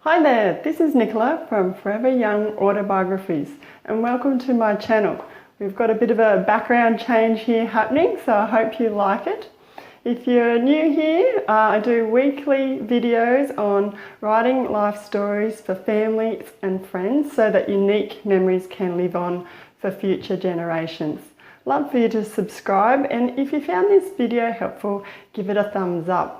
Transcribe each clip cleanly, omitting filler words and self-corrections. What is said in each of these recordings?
Hi there, this is Nicola from Forever Young Autobiographies and welcome to my channel. We've got a bit of a background change here happening, so I hope you like it. If you're new here, I do weekly videos on writing life stories for families and friends so that unique memories can live on for future generations. Love for you to subscribe, and if you found this video helpful, give it a thumbs up.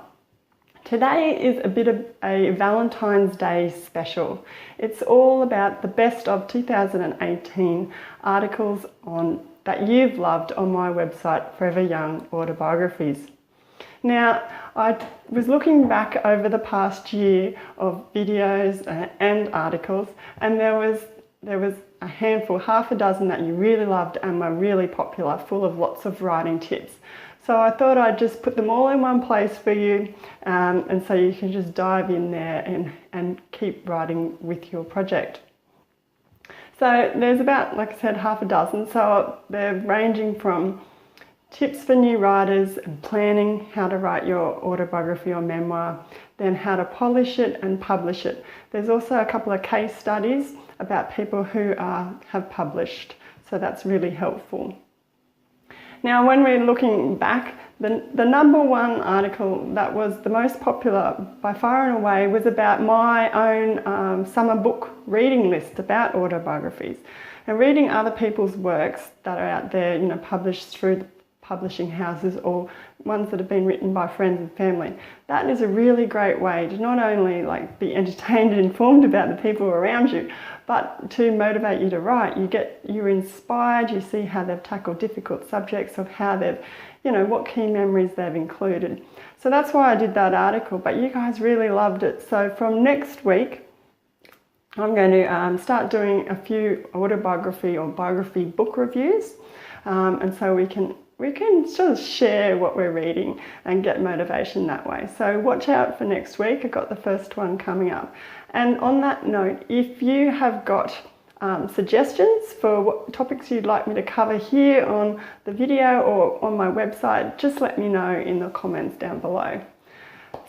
Today is a bit of a Valentine's Day special. It's all about the best of 2018 articles that you've loved on my website, Forever Young Autobiographies. Now, I was looking back over the past year of videos and articles, and there was a handful, half a dozen that you really loved and were really popular, full of lots of writing tips. So I thought I'd just put them all in one place for you, and so you can just dive in there and keep writing with your project. So there's about, like I said, half a dozen. So they're ranging from tips for new writers and planning how to write your autobiography or memoir, then how to polish it and publish it. There's also a couple of case studies about people who have published, so that's really helpful. Now, when we're looking back, the number one article that was the most popular by far and away was about my own summer book reading list about autobiographies and reading other people's works that are out there, published through the publishing houses or ones that have been written by friends and family. That is a really great way to not only be entertained and informed about the people around you, but to motivate you to write. You're inspired, you see how they've tackled difficult subjects, of how they've, what key memories they've included. So that's why I did that article, but you guys really loved it. So from next week, I'm going to start doing a few autobiography or biography book reviews, and so we can sort of share what we're reading and get motivation that way. So watch out for next week. I've got the first one coming up. And on that note, if you have got suggestions for what topics you'd like me to cover here on the video or on my website, just let me know in the comments down below.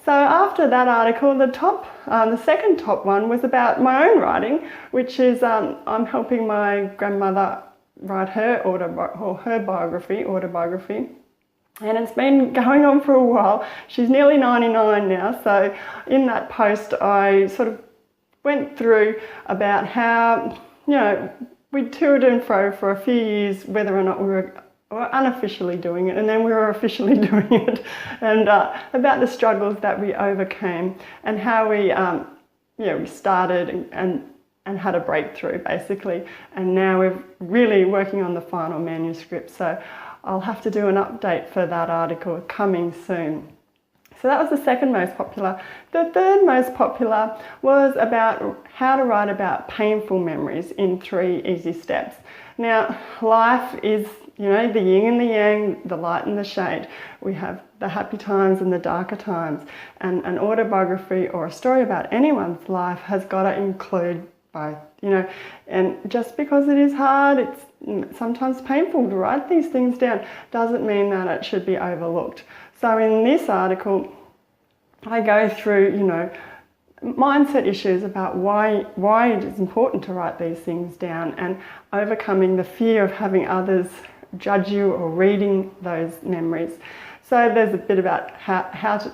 So after that article, the second top one was about my own writing, which is I'm helping my grandmother write her autobiography, and it's been going on for a while. She's nearly 99 now, so in that post I sort of went through about how, we toured and fro for a few years, whether or not we were unofficially doing it, and then we were officially doing it, and about the struggles that we overcame and how we started and had a breakthrough basically, and now we're really working on the final manuscript, so I'll have to do an update for that article coming soon. So that was the second most popular. The third most popular was about how to write about painful memories in 3 easy steps. Now, life is, the yin and the yang, the light and the shade. We have the happy times and the darker times, and an autobiography or a story about anyone's life has got to include both, and just because it is hard, it's sometimes painful to write these things down, doesn't mean that it should be overlooked. So in this article, I go through, mindset issues about why it is important to write these things down, and overcoming the fear of having others judge you or reading those memories. So there's a bit about how to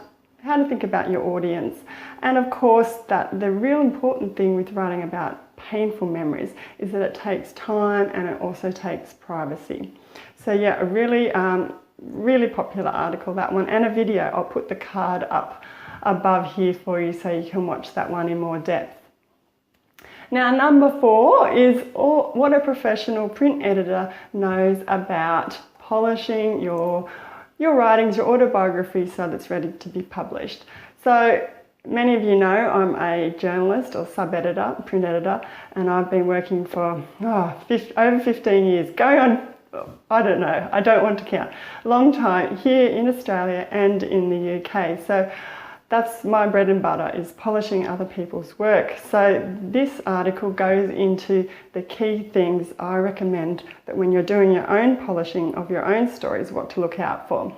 think about your audience. And of course, that the real important thing with writing about painful memories is that it takes time and it also takes privacy. So yeah, a really popular article, that one, and a video. I'll put the card up above here for you so you can watch that one in more depth. Now, number 4 is what a professional print editor knows about polishing your writings, your autobiography, so that it's ready to be published. So many of you know I'm a journalist or sub-editor, print editor, and I've been working for over 15 years, going on, I don't know, I don't want to count, long time here in Australia and in the UK. So that's my bread and butter, is polishing other people's work. So this article goes into the key things I recommend that when you're doing your own polishing of your own stories, what to look out for.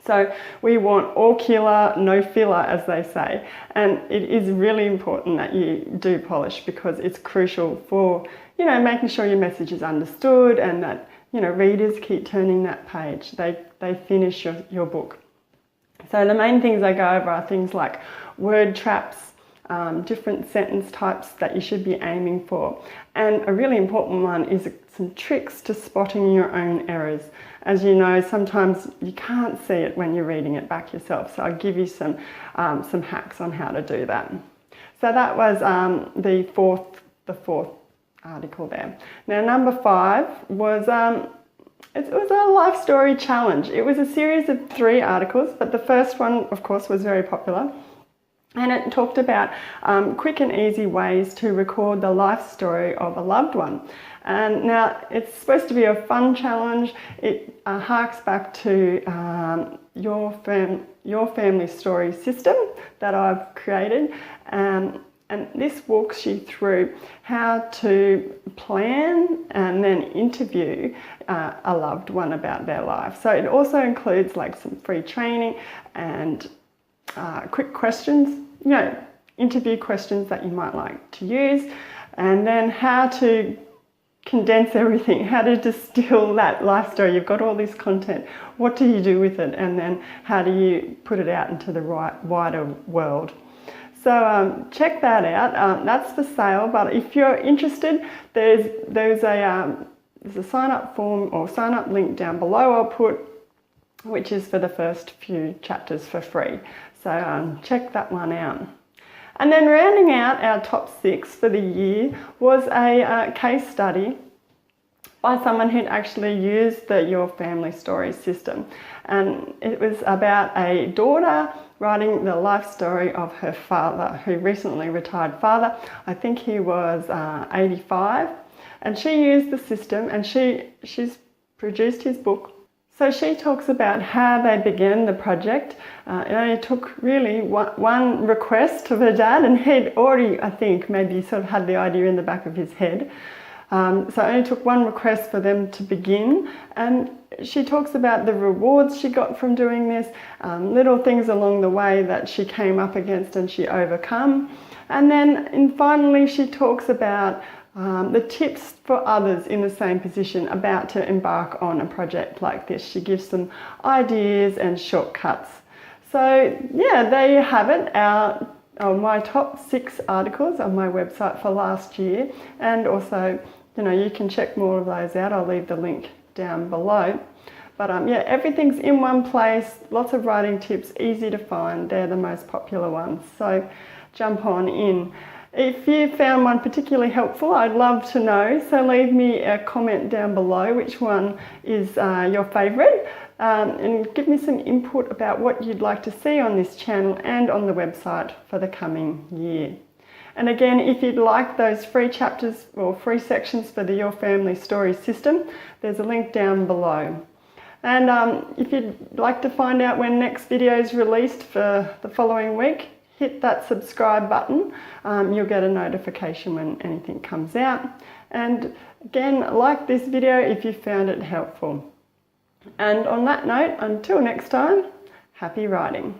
So So we want all killer, no filler, as they say. And it is really important that you do polish, because it's crucial for, making sure your message is understood, and that, readers keep turning that page. They finish your book. So the main things I go over are things like word traps, different sentence types that you should be aiming for. And a really important one is some tricks to spotting your own errors. As you know, sometimes you can't see it when you're reading it back yourself. So I'll give you some hacks on how to do that. So that was the fourth article there. Now, number 5 was it was a life story challenge. It was a series of 3 articles, but the first one, of course, was very popular. And it talked about quick and easy ways to record the life story of a loved one. And now it's supposed to be a fun challenge. It harks back to your family story system that I've created. And this walks you through how to plan and then interview a loved one about their life. So it also includes like some free training and quick questions, interview questions that you might like to use, and then how to condense everything, how to distill that life story. You've got all this content. What do you do with it? And then how do you put it out into the wider world? So check that out. That's for sale, but if you're interested, there's a sign up form or sign up link down below I'll put, which is for the first few chapters for free. So check that one out. And then rounding out our top 6 for the year was a case study by someone who'd actually used the Your Family Story system. And it was about a daughter writing the life story of her father, who recently retired father. I think he was 85. And she used the system, and she's produced his book. So she talks about how they began the project. It only took really one request of her dad, and he'd already, I think, maybe sort of had the idea in the back of his head. So it only took one request for them to begin. And she talks about the rewards she got from doing this, little things along the way that she came up against and she overcome. And then finally she talks about the tips for others in the same position about to embark on a project like this. She gives some ideas and shortcuts. So yeah, there you have it, my top 6 articles on my website for last year. And also, you can check more of those out. I'll leave the link down below. But yeah, everything's in one place, lots of writing tips, easy to find. They're the most popular ones. So jump on in. If you found one particularly helpful, I'd love to know. So leave me a comment down below which one is your favourite, and give me some input about what you'd like to see on this channel and on the website for the coming year. And again, if you'd like those free chapters or free sections for the Your Family Story system, there's a link down below. And if you'd like to find out when next video is released for the following week, hit that subscribe button. You'll get a notification when anything comes out. And again, like this video if you found it helpful. And on that note, until next time, happy writing.